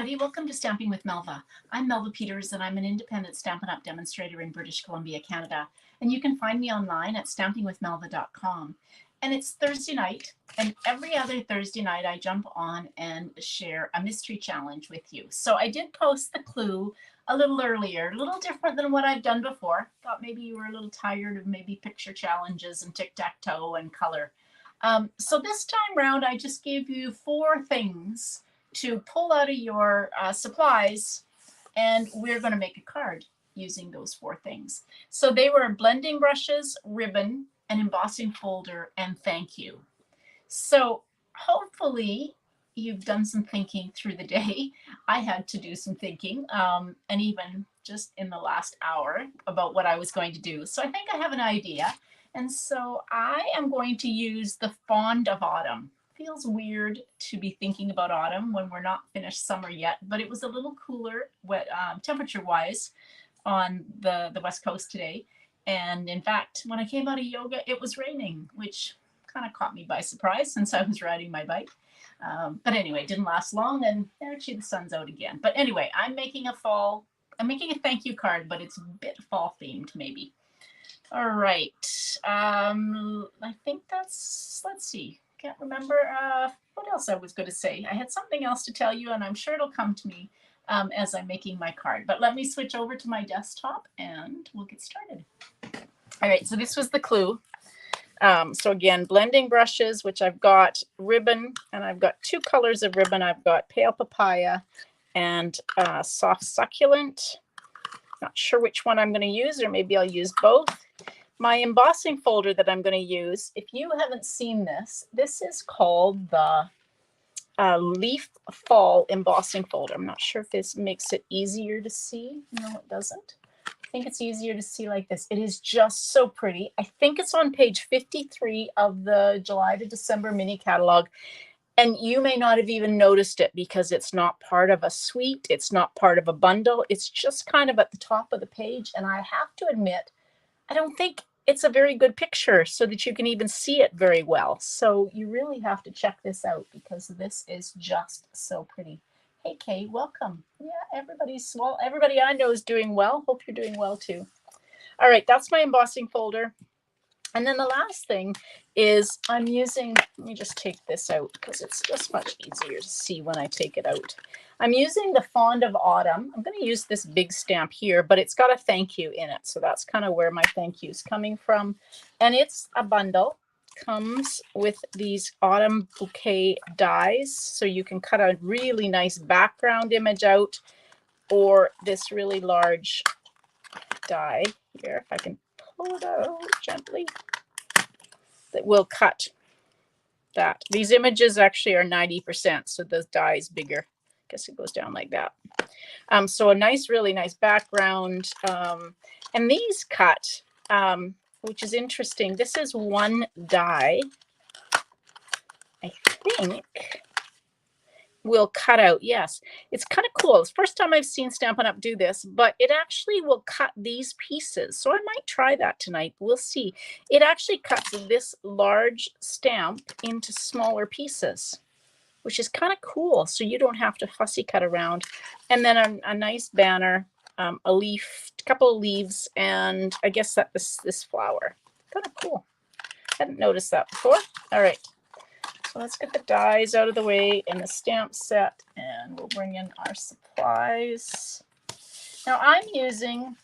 everybody, welcome to Stamping with Melva. I'm Melva Peters and I'm an independent Stampin' Up! Demonstrator in British Columbia, Canada. And you can find me online at stampingwithmelva.com. And it's Thursday night, and every other Thursday night I jump on and share a mystery challenge with you. So I did post the clue a little earlier, a little different than what I've done before. Thought maybe you were a little tired of maybe picture challenges and tic-tac-toe and color. So this time round I just gave you 4 things to pull out of your supplies, and we're going to make a card using those 4 things. So they were blending brushes, ribbon, an embossing folder, and thank you. So hopefully you've done some thinking through the day. I had to do some thinking, and even just in the last hour about what I was going to do. So I think I have an idea. And so I am going to use the Fond of Autumn. Feels weird to be thinking about autumn when we're not finished summer yet, but it was a little cooler temperature wise on the West Coast today. And in fact, when I came out of yoga, it was raining, which kind of caught me by surprise since I was riding my bike. But anyway, it didn't last long, and actually the sun's out again. But anyway, I'm making a thank you card, but it's a bit fall themed maybe. All right. I think let's see. Can't remember what else I was going to say. I had something else to tell you, and I'm sure it'll come to me as I'm making my card. But let me switch over to my desktop, and we'll get started. All right, so this was the clue. So again, blending brushes, which I've got ribbon, and I've got 2 colors of ribbon. I've got pale papaya and soft succulent. Not sure which one I'm going to use, or maybe I'll use both. My embossing folder that I'm going to use, if you haven't seen this, this is called the Leaf Fall Embossing Folder. I'm not sure if this makes it easier to see. No, it doesn't. I think it's easier to see like this. It is just so pretty. I think it's on page 53 of the July to December mini catalog. And you may not have even noticed it because it's not part of a suite. It's not part of a bundle. It's just kind of at the top of the page. And I have to admit, I don't think it's a very good picture so that you can even see it very well. So you really have to check this out because this is just so pretty. Hey, Kay, welcome. Yeah, everybody I know is doing well. Hope you're doing well too. All right, that's my embossing folder. And then the last thing is I'm using, let me just take this out because it's just much easier to see when I take it out. I'm using the Fond of Autumn. I'm going to use this big stamp here, but it's got a thank you in it. So that's kind of where my thank you is coming from. And it's a bundle. Comes with these autumn bouquet dies. So you can cut a really nice background image out, or this really large die here, if I can pull it out gently, that will cut that. These images actually are 90%, so the die is bigger. I guess it goes down like that. So a nice, really nice background. And these cut, which is interesting. This is 1 die, I think, will cut out. Yes, it's kind of cool. It's the first time I've seen Stampin' Up! Do this, but it actually will cut these pieces. So I might try that tonight. We'll see. It actually cuts this large stamp into smaller pieces, which is kind of cool. So you don't have to fussy cut around. And then a nice banner, a leaf, a couple of leaves, and I guess that this flower. Kind of cool. Hadn't noticed that before. All right. So let's get the dies out of the way and the stamp set, and we'll bring in our supplies. Now I'm using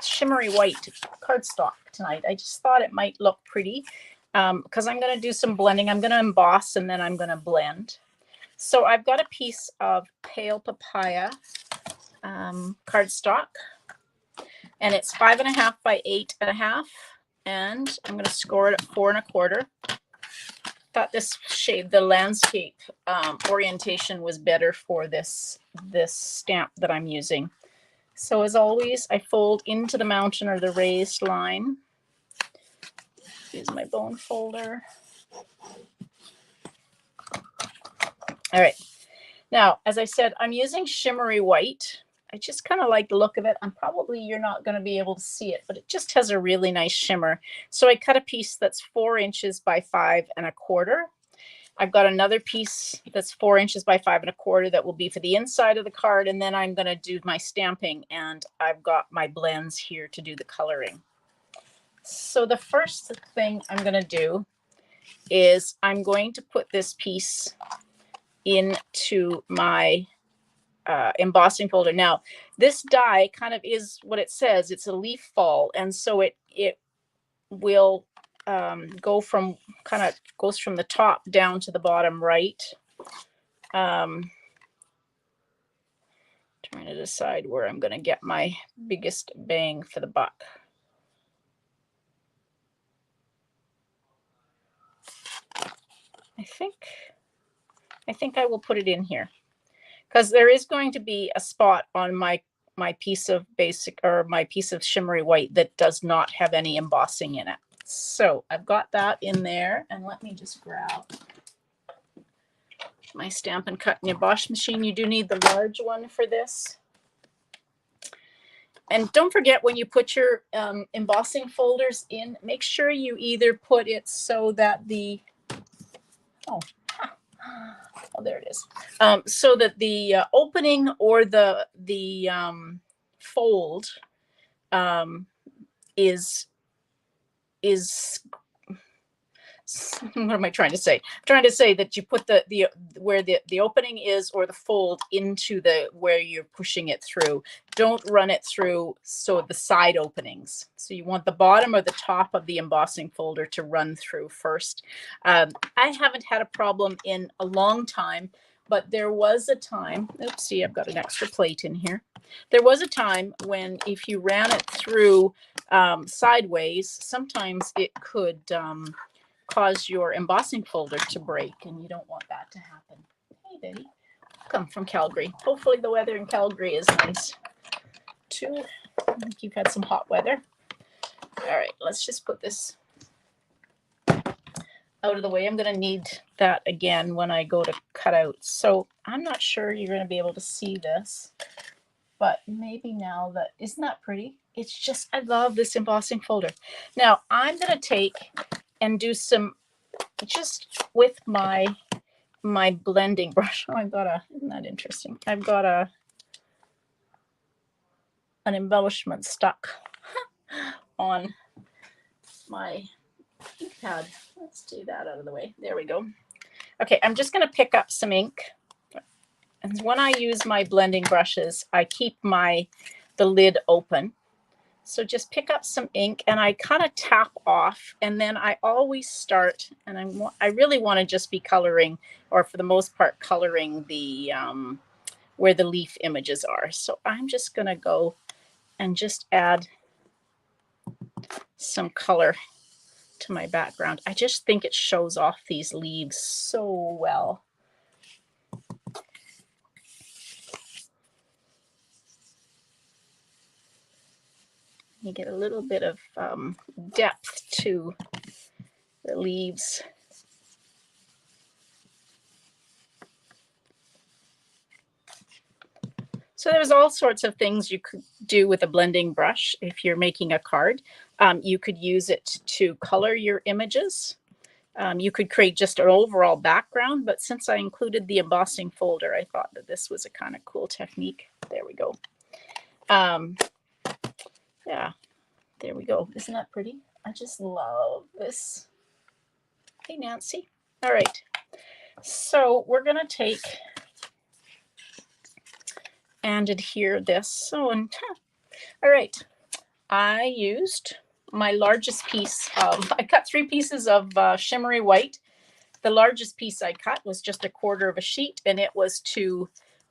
shimmery white cardstock tonight. I just thought it might look pretty because I'm going to do some blending. I'm going to emboss and then I'm going to blend. So I've got a piece of pale papaya cardstock, and it's 5.5 by 8.5. And I'm going to score it at 4 1/4. Thought this shade, the landscape orientation, was better for this stamp that I'm using. So as always, I fold into the mountain or the raised line. Use my bone folder. All right. Now, as I said, I'm using shimmery white. I just kind of like the look of it. And probably you're not going to be able to see it, but it just has a really nice shimmer. So I cut a piece that's 4 inches by 5 1/4. I've got another piece that's 4 inches by 5 1/4 that will be for the inside of the card, and then I'm going to do my stamping, and I've got my blends here to do the coloring. So the first thing I'm going to do is I'm going to put this piece into my embossing folder. Now, this die kind of is what it says. It's a leaf fall, and so it will go from goes from the top down to the bottom right. Trying to decide where I'm going to get my biggest bang for the buck. I think I will put it in here because there is going to be a spot on my piece of basic, or my piece of shimmery white, that does not have any embossing in it. So I've got that in there, and let me just grab my Stampin' Cut and Emboss machine. You do need the large one for this. And don't forget, when you put your embossing folders in, make sure you either put it so that the, oh there it is, so that the opening or the fold is what am I trying to say? I'm trying to say that you put the where the opening is, or the fold, into the where you're pushing it through. Don't run it through so the side openings. So you want the bottom or the top of the embossing folder to run through first. I haven't had a problem in a long time, but there was a time, oopsie, I've got an extra plate in here. There was a time when if you ran it through sideways, sometimes it could cause your embossing folder to break, and you don't want that to happen. Hey, Betty, welcome from Calgary. Hopefully the weather in Calgary is nice too. I think you've had some hot weather. All right, let's just put this out of the way. I'm going to need that again when I go to cut out. So I'm not sure you're going to be able to see this, but maybe now that, isn't that pretty? It's just, I love this embossing folder. Now I'm going to take and do some, just with my blending brush. Oh, I've got a, isn't that interesting? I've got an embellishment stuck on my ink pad. Let's do that out of the way. There we go. Okay, I'm just going to pick up some ink. And when I use my blending brushes, I keep the lid open. So just pick up some ink, and I kind of tap off, and then I always start, and I really want to just be coloring, or for the most part coloring the where the leaf images are. So I'm just going to go and just add some color to my background. I just think it shows off these leaves so well. You get a little bit of depth to the leaves. So there's all sorts of things you could do with a blending brush. If you're making a card, you could use it to color your images. You could create just an overall background, but since I included the embossing folder, I thought that this was a kind of cool technique. There we go. Yeah, there we go. Isn't that pretty? I just love this. Hey, Nancy. All right. So we're going to take and adhere this. So, all right. I used my largest piece of, I cut 3 pieces of shimmery white. The largest piece I cut was just 1/4 of a sheet, and it was to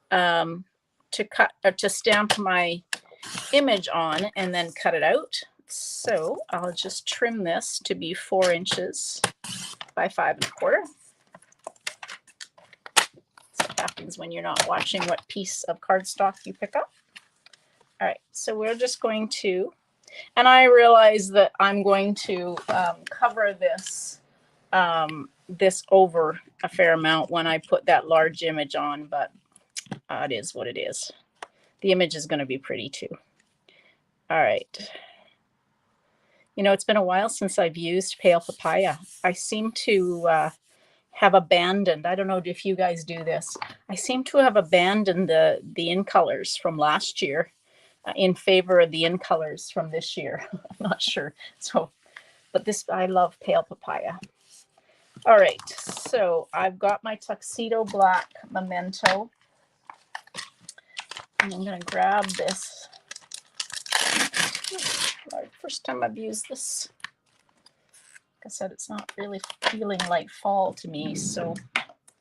cut or to stamp my image on and then cut it out. So I'll just trim this to be 4 inches by 5 1/4. That's what happens when you're not watching what piece of cardstock you pick up. All right, so we're just going to, and I realize that I'm going to cover this this over a fair amount when I put that large image on, but it is what it is. The image is going to be pretty too. All right. You know, it's been a while since I've used pale papaya. I seem to have abandoned. I don't know if you guys do this. I seem to have abandoned the in colors from last year in favor of the in colors from this year. I'm not sure. So, but this, I love pale papaya. All right, so I've got my tuxedo black memento. And I'm going to grab this. First time I've used this. Like I said, it's not really feeling like fall to me. So,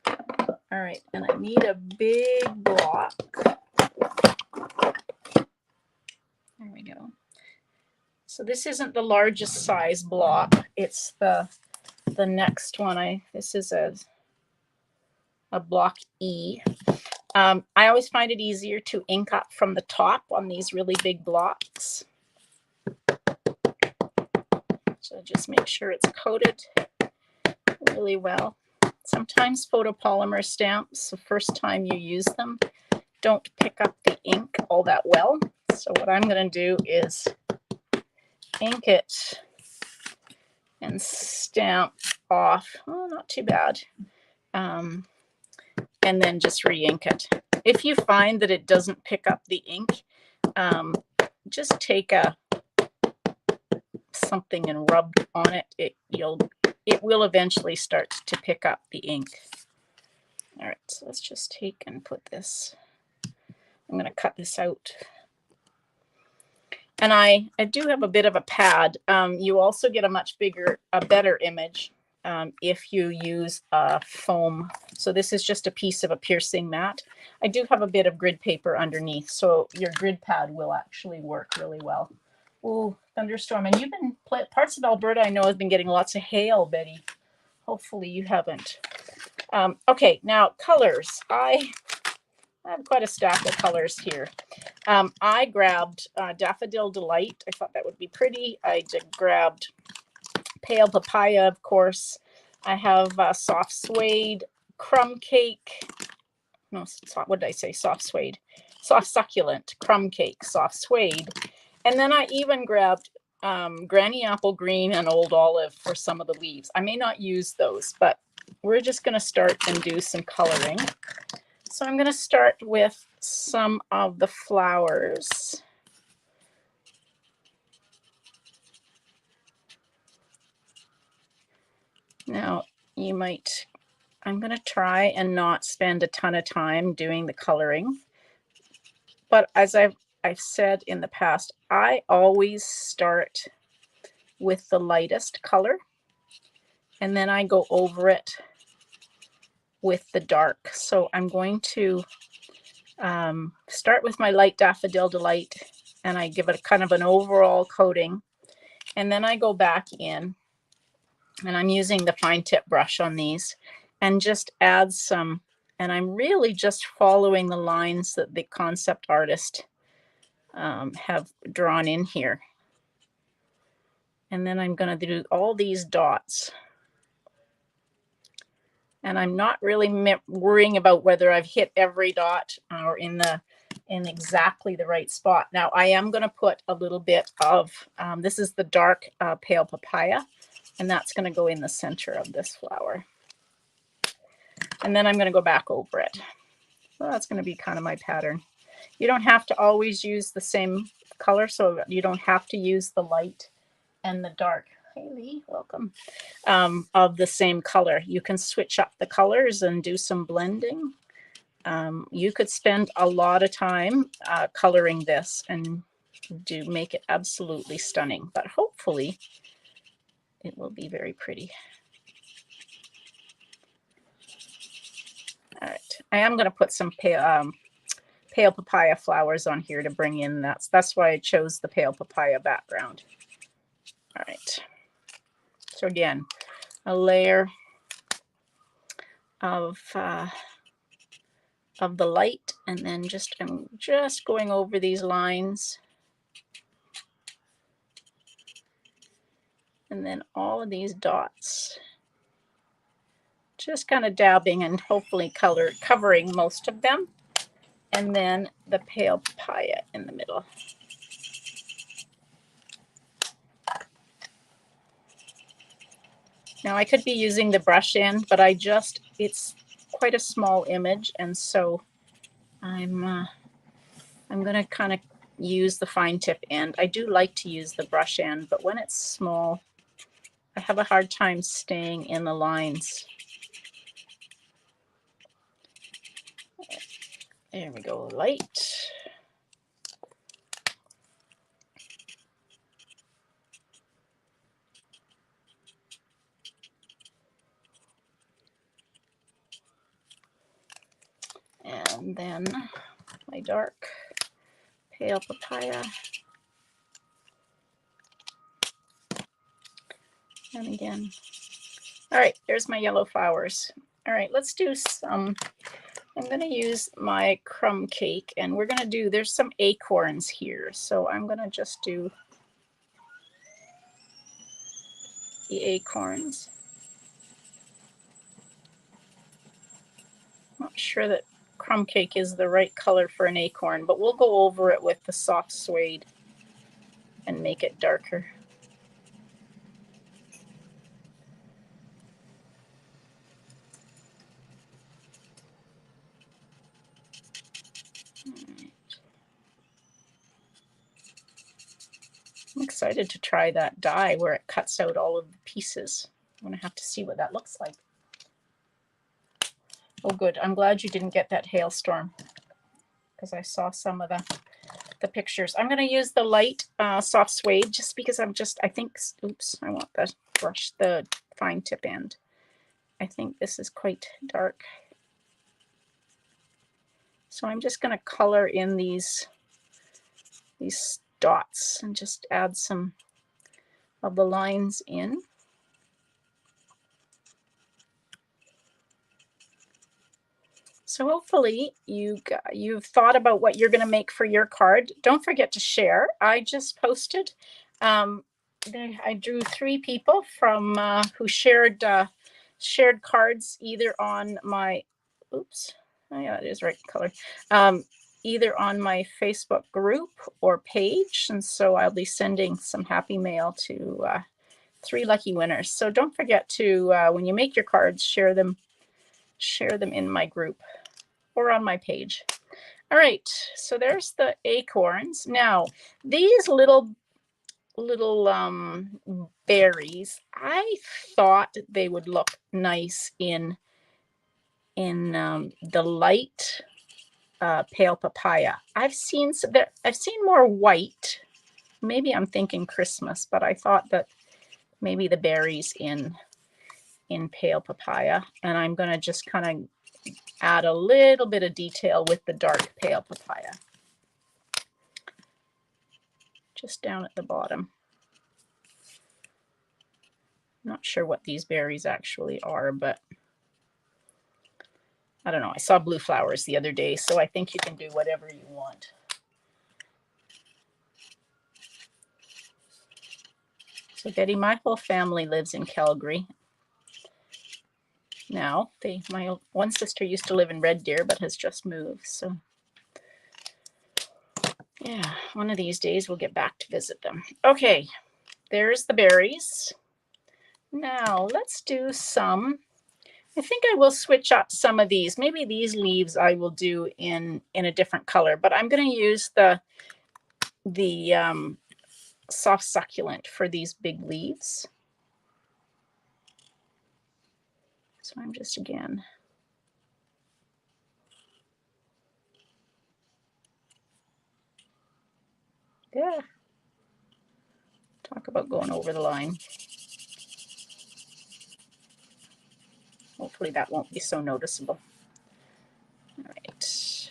all right, and I need a big block. There we go. So this isn't the largest size block. It's the next one. This is a block E. I always find it easier to ink up from the top on these really big blocks. So just make sure it's coated really well. Sometimes photopolymer stamps, the first time you use them, don't pick up the ink all that well. So what I'm going to do is ink it and stamp off. Oh, not too bad. And then just re-ink it. If you find that it doesn't pick up the ink, just take something and rub on it. It will eventually start to pick up the ink. All right, so let's just take and put this. I'm going to cut this out. And I do have a bit of a pad. You also get a better image if you use foam. So this is just a piece of a piercing mat. I do have a bit of grid paper underneath, so your grid pad will actually work really well. Oh, thunderstorm. And you've been, parts of Alberta I know have been getting lots of hail, Betty. Hopefully you haven't. Okay, now colors. I have quite a stack of colors here. I grabbed Daffodil Delight. I thought that would be pretty. I grabbed Pale Papaya, of course. I have Soft Suede, Crumb Cake. No, what did I say? Soft Suede. Soft Succulent, Crumb Cake, Soft Suede. And then I even grabbed Granny Apple Green and Old Olive for some of the leaves. I may not use those, but we're just going to start and do some coloring. So I'm going to start with some of the flowers. Now, I'm going to try and not spend a ton of time doing the coloring. But as I've said in the past, I always start with the lightest color, and then I go over it with the dark. So I'm going to start with my light Daffodil Delight, and I give it kind of an overall coating, and then I go back in, and I'm using the fine tip brush on these, and just add some, and I'm really just following the lines that the concept artist have drawn in here. And then I'm going to do all these dots. And I'm not really worrying about whether I've hit every dot or in exactly the right spot. Now I am going to put a little bit of, this is the dark Pale Papaya, and that's going to go in the center of this flower. And then I'm going to go back over it. So that's going to be kind of my pattern. You don't have to always use the same color, so you don't have to use the light and the dark. Hey Lee, welcome. Of the same color. You can switch up the colors and do some blending. You could spend a lot of time coloring this and make it absolutely stunning, but hopefully it will be very pretty. All right, I am going to put some pale papaya flowers on here to bring in that's why I chose the pale papaya background. All right, so again, a layer of the light, and then I'm just going over these lines, and then all of these dots, just kind of dabbing and hopefully covering most of them, and then the pale papaya in the middle. Now I could be using the brush end, but it's quite a small image, and so I'm going to kind of use the fine tip end. I do like to use the brush end, but when it's small, I have a hard time staying in the lines. There we go, light. And then my dark pale papaya. And again. All right, there's my yellow flowers. All right, let's do some, I'm going to use my crumb cake, and we're going to do, there's some acorns here. So I'm going to just do the acorns. Not sure that crumb cake is the right color for an acorn, but we'll go over it with the soft suede and make it darker. I'm excited to try that die where it cuts out all of the pieces. I'm going to have to see what that looks like. Oh, good. I'm glad you didn't get that hailstorm, because I saw some of the pictures. I'm going to use the light soft suede just because I think, oops, I want the brush, the fine tip end. I think this is quite dark. So I'm just going to color in these dots and just add some of the lines in. So hopefully you've thought about what you're going to make for your card. Don't forget to share. I just posted, I drew 3 people from who shared cards either on my, oops, oh yeah, it is right color, either on my Facebook group or page. And so I'll be sending some happy mail to 3 lucky winners. So don't forget to, when you make your cards, share them in my group or on my page. All right, so there's the acorns. Now, these little berries, I thought they would look nice in the light pale papaya. I've seen more white. Maybe I'm thinking Christmas, but I thought that maybe the berries in pale papaya, and I'm going to just kind of add a little bit of detail with the dark pale papaya. Just down at the bottom. Not sure what these berries actually are, but I don't know. I saw blue flowers the other day, so I think you can do whatever you want. So Betty, my whole family lives in Calgary. Now, my one sister used to live in Red Deer, but has just moved. So yeah, one of these days we'll get back to visit them. Okay, there's the berries. Now let's do some, I think I will switch up some of these. Maybe these leaves I will do in a different color, but I'm going to use the soft succulent for these big leaves. So I'm just, again, yeah, talk about going over the line. Hopefully that won't be so noticeable. All right.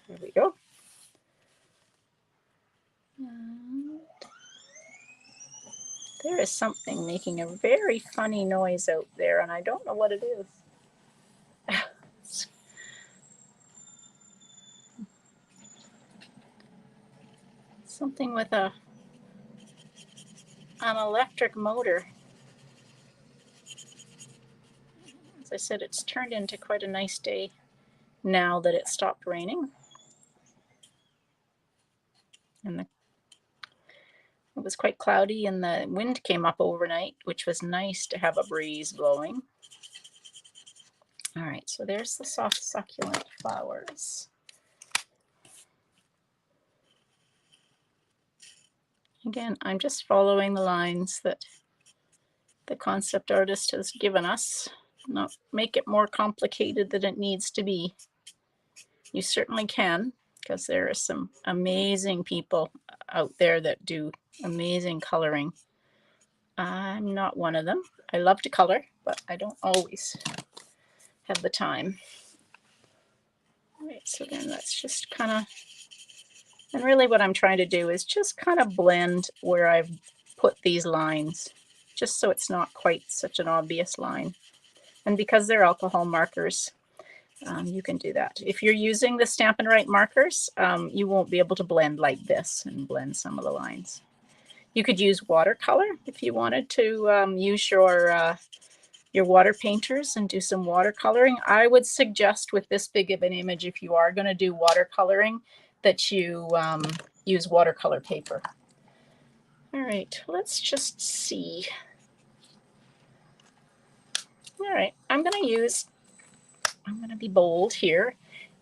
There we go. And there is something making a very funny noise out there, and I don't know what it is. Something with an electric motor. As I said, it's turned into quite a nice day now that it stopped raining. And It was quite cloudy and the wind came up overnight, which was nice to have a breeze blowing. All right, so there's the soft succulent flowers. Again, I'm just following the lines that the concept artist has given us. Not make it more complicated than it needs to be. You certainly can, because there are some amazing people out there that do amazing coloring. I'm not one of them. I love to color, but I don't always have the time. All right, so then let's just kind of, and really what I'm trying to do is just kind of blend where I've put these lines, just so it's not quite such an obvious line. And because they're alcohol markers, you can do that. If you're using the Stampin' Write markers, you won't be able to blend like this and blend some of the lines. You could use watercolor if you wanted to use your water painters and do some watercoloring. I would suggest with this big of an image, if you are going to do watercoloring, that you use watercolor paper. All right, let's just see. All right, I'm going to be bold here,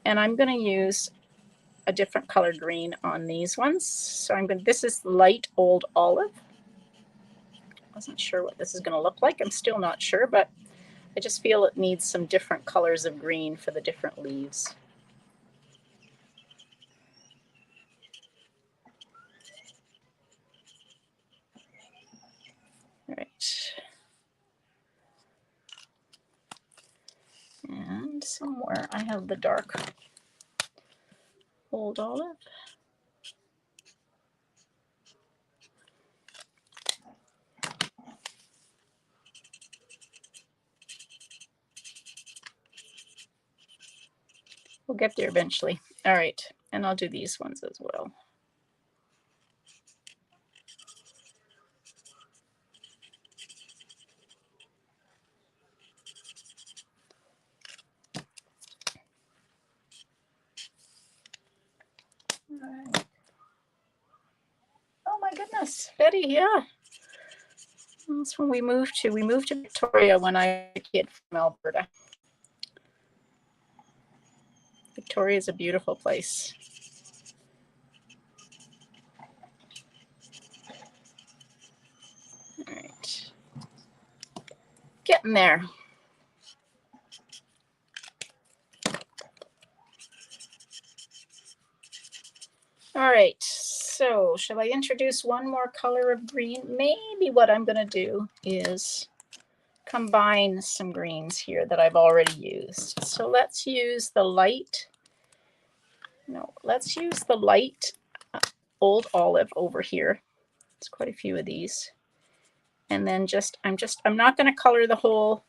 and I'm going to use a different color green on these ones. So this is light old olive. Wasn't sure what this is going to look like. I'm still not sure, but I just feel it needs some different colors of green for the different leaves. All right. And somewhere I have the dark old olive. We'll get there eventually. All right, and I'll do these ones as well. All right. Oh my goodness, Betty, yeah. That's when we moved to Victoria when I was a kid from Alberta. Victoria is a beautiful place. All right, getting there. All right, so shall I introduce one more color of green? Maybe what I'm going to do is combine some greens here that I've already used. So let's use the light, let's use the light old olive over here. It's quite a few of these. And then I'm not going to color the whole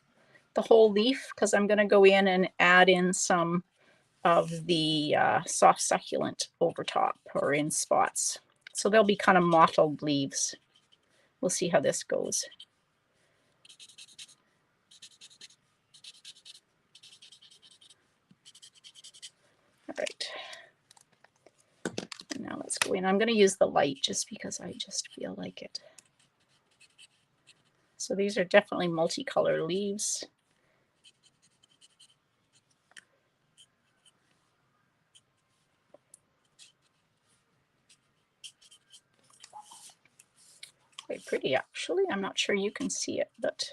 leaf, because I'm going to go in and add in some of the soft succulent over top or in spots. So they'll be kind of mottled leaves. We'll see how this goes. All right. And now let's go in. I'm going to use the light just because I just feel like it. So these are definitely multicolor leaves. Quite pretty, actually. I'm not sure you can see it, but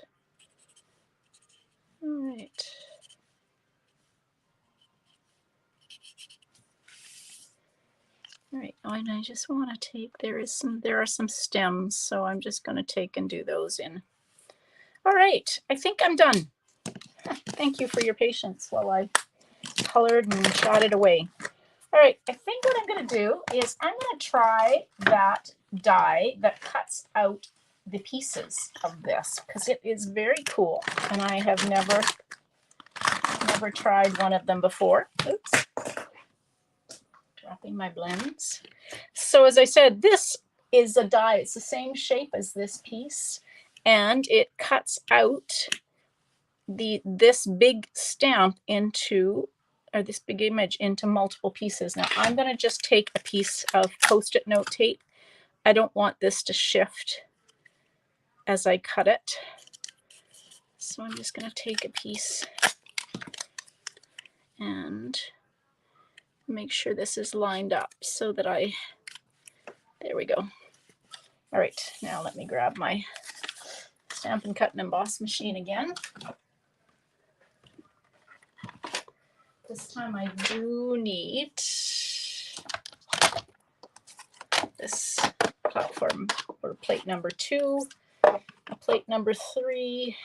all right. All right, and I just want to take, there are some stems, so I'm just going to take and do those in. All right, I think I'm done. Thank you for your patience while I colored and chatted away. All right, I think what I'm going to do is I'm going to try that die that cuts out the pieces of this, because it is very cool, and I have never tried one of them before. Oops. Dropping my blends. So as I said, this is a die. It's the same shape as this piece, and it cuts out this big stamp into, or this big image into multiple pieces. Now I'm going to just take a piece of Post-it note tape I don't want this to shift as I cut it. So I'm just going to take a piece and make sure this is lined up so that there we go. All right, now let me grab my Stampin' Cut and Emboss machine again. This time I do need this platform or plate number 2, a plate number 3,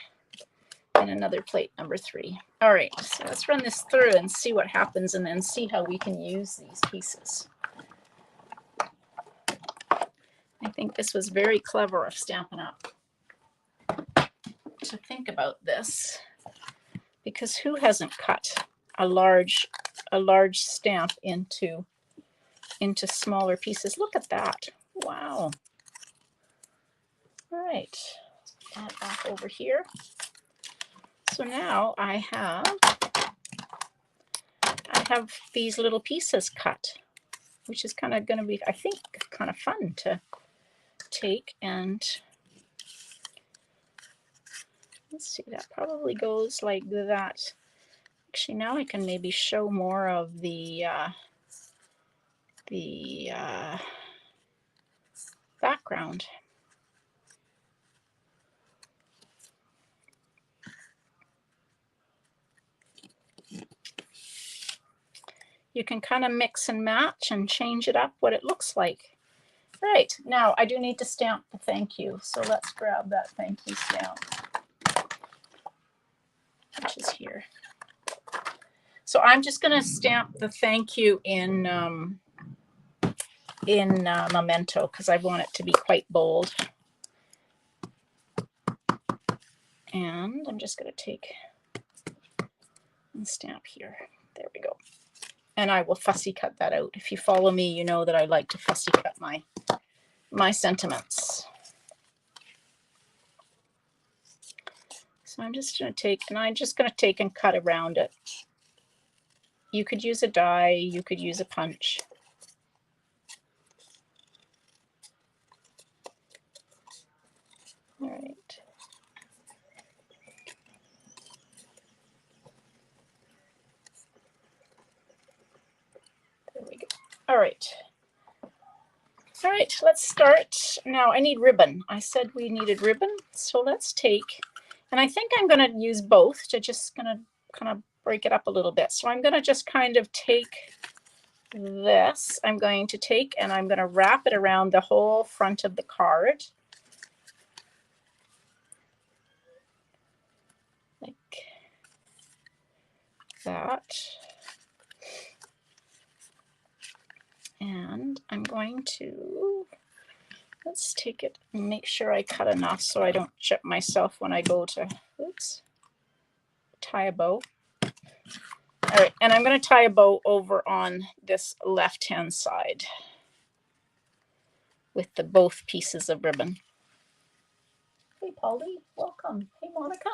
and another plate number 3. All right, so let's run this through and see what happens and then see how we can use these pieces. I think this was very clever of Stampin' Up to think about this, because who hasn't cut a large stamp into smaller pieces? Look at that. Wow. All right, add that over here. So now I have these little pieces cut, which is kind of going to be, I think, kind of fun to take. And let's see, that probably goes like that. Actually, now I can maybe show more of the background. You can kind of mix and match and change it up what it looks like. Right, now I do need to stamp the thank you. So let's grab that thank you stamp, which is here. So I'm just going to stamp the thank you in Memento because I want it to be quite bold. And I'm just going to take and stamp here. There we go. And I will fussy cut that out. If you follow me, you know that I like to fussy cut my sentiments. So I'm just going to take, and cut around it. You could use a die, you could use a punch. All right. There we go. All right. All right, let's start. Now I need ribbon. I said we needed ribbon, so let's take, and I think I'm going to use both to just kind of break it up a little bit. So I'm going to just kind of take this. I'm going to take and I'm going to wrap it around the whole front of the card. Like that. And I'm going to, let's take it and make sure I cut enough so I don't chip myself when I go to, oops, tie a bow. All right, and I'm going to tie a bow over on this left-hand side with both pieces of ribbon. Hey, Polly, welcome. Hey, Monica.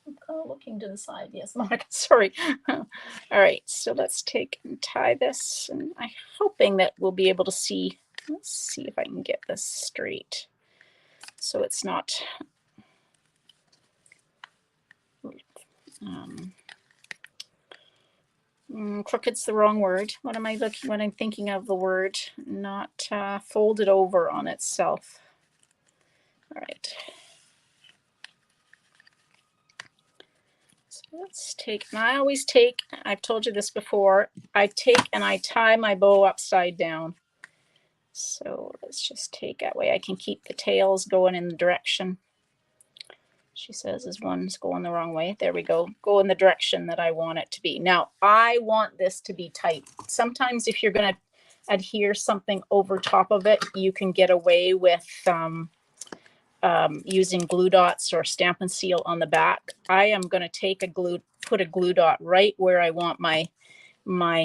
I'm kind of looking to the side. Yes, Monica, sorry. All right, so let's take and tie this, and I'm hoping that we'll be able to see. Let's see if I can get this straight so it's not crooked's the wrong word. What am I looking when I'm thinking of the word? Not folded over on itself. All right. So let's take, and I always take, I've told you this before, I take and I tie my bow upside down. So let's just take that way I can keep the tails going in the direction. She says as one's going the wrong way. There we go. Go in the direction that I want it to be. Now, I want this to be tight. Sometimes if you're going to adhere something over top of it, you can get away with using glue dots or Stampin' Seal on the back. I am going to put a glue dot right where I want my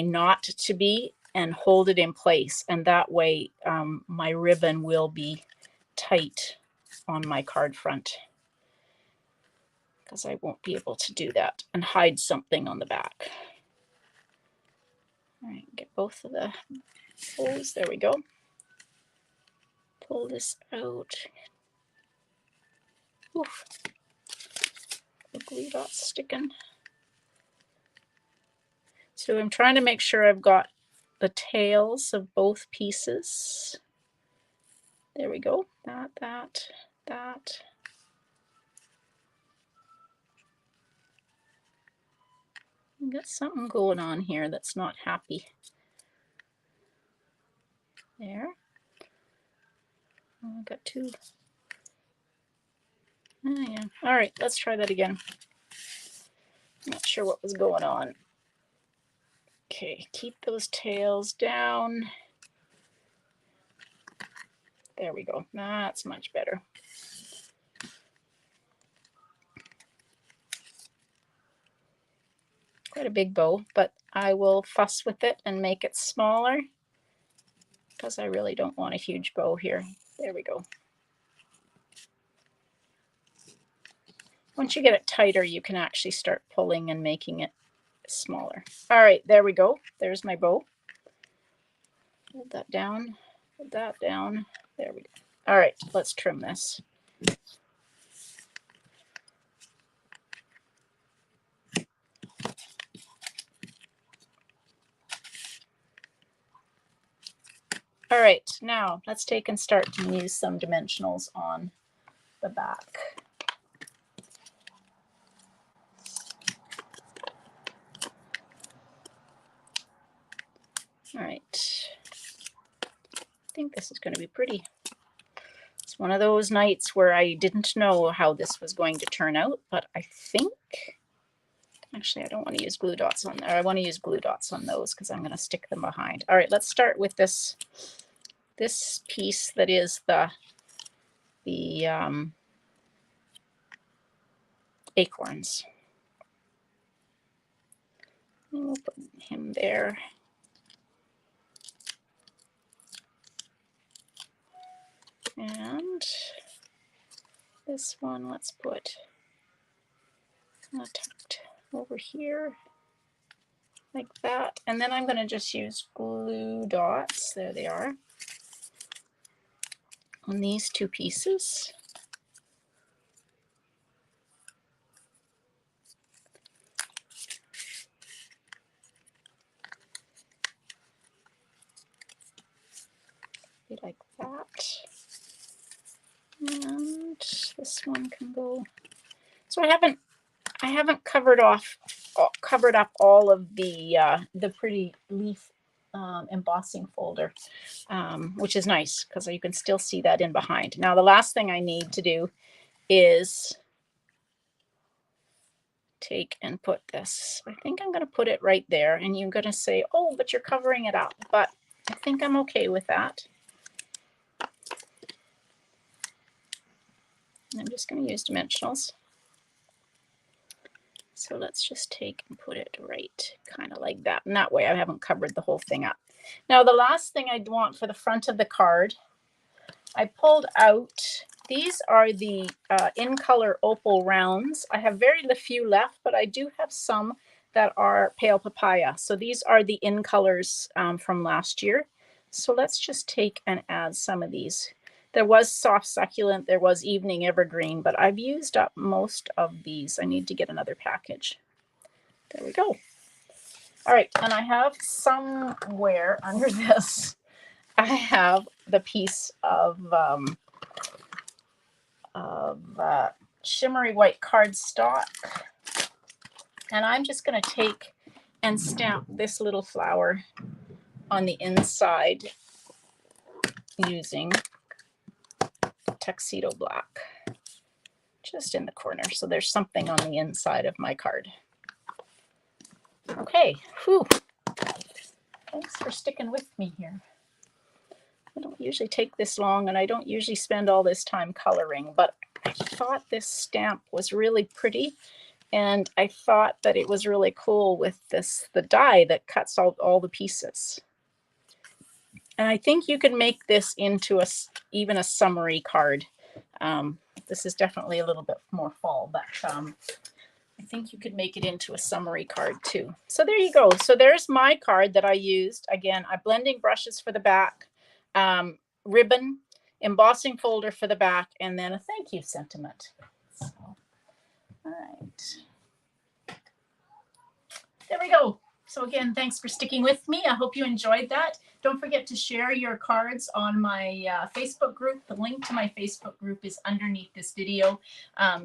knot to be and hold it in place. And that way my ribbon will be tight on my card front, because I won't be able to do that and hide something on the back. All right, get both of the holes. There we go. pull this out. Oof. The glue dot's sticking. So I'm trying to make sure I've got the tails of both pieces. There we go. That. I've got something going on here that's not happy. There. Oh, I've got two. Oh, yeah. All right, let's try that again. Not sure what was going on. Okay, keep those tails down. There we go. That's much better. Quite a big bow, but I will fuss with it and make it smaller because I really don't want a huge bow here. There we go. Once you get it tighter, you can actually start pulling and making it smaller. All right, there we go. There's my bow. Hold that down, hold that down. There we go. All right, let's trim this. All right, now let's take and start to use some dimensionals on the back. All right, I think this is going to be pretty. It's one of those nights where I didn't know how this was going to turn out, but I think, actually I don't want to use glue dots on there. I want to use glue dots on those because I'm going to stick them behind. All right, let's start with this piece that is the acorns. And we'll put him there. And this one, let's put tucked over here like that. And then I'm going to just use glue dots. There they are. On these two pieces. Like that. And this one can go. So I haven't covered up all of the pretty leaf embossing folder, which is nice because you can still see that in behind. Now the last thing I need to do is take and put this. I think I'm going to put it right there, and you're going to say, oh, but you're covering it up. But I think I'm okay with that. I'm just going to use dimensionals. So let's just take and put it right kind of like that. And that way I haven't covered the whole thing up. Now the last thing I'd want for the front of the card, I pulled out, these are the in color opal rounds. I have very few left, but I do have some that are pale papaya. So these are the in colors from last year. So let's just take and add some of these. There was soft succulent, there was evening evergreen, but I've used up most of these. I need to get another package. There we go. All right, and I have somewhere under this, I have the piece of shimmery white cardstock. And I'm just going to take and stamp this little flower on the inside using tuxedo black, just in the corner. So there's something on the inside of my card. Okay, whew. Thanks for sticking with me here. I don't usually take this long, and I don't usually spend all this time coloring, but I thought this stamp was really pretty, and I thought that it was really cool with the die that cuts all the pieces. And I think you can make this into even a summary card. This is definitely a little bit more fall, but I think you could make it into a summary card too. So there you go. So there's my card that I used. Again, blending brushes for the back, ribbon, embossing folder for the back, and then a thank you sentiment. So, all right. There we go. So again, thanks for sticking with me. I hope you enjoyed that. Don't forget to share your cards on my Facebook group. The link to my Facebook group is underneath this video,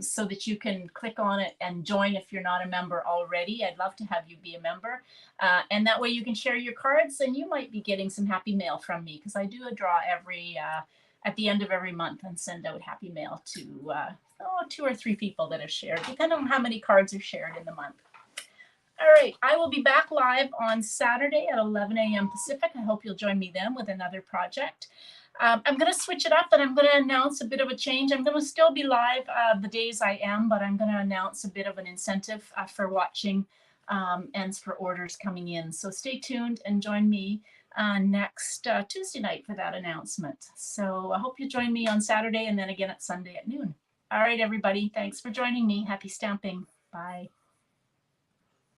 so that you can click on it and join if you're not a member already. I'd love to have you be a member. And that way you can share your cards, and you might be getting some happy mail from me, because I do a draw every at the end of every month and send out happy mail to 2 or 3 people that have shared, depending on how many cards are shared in the month. All right, I will be back live on Saturday at 11 a.m. Pacific. I hope you'll join me then with another project. I'm going to switch it up, and I'm going to announce a bit of a change. I'm going to still be live the days I am, but I'm going to announce a bit of an incentive for watching and for orders coming in. So stay tuned and join me next Tuesday night for that announcement. So I hope you join me on Saturday and then again at Sunday at noon. All right, everybody. Thanks for joining me. Happy stamping. Bye.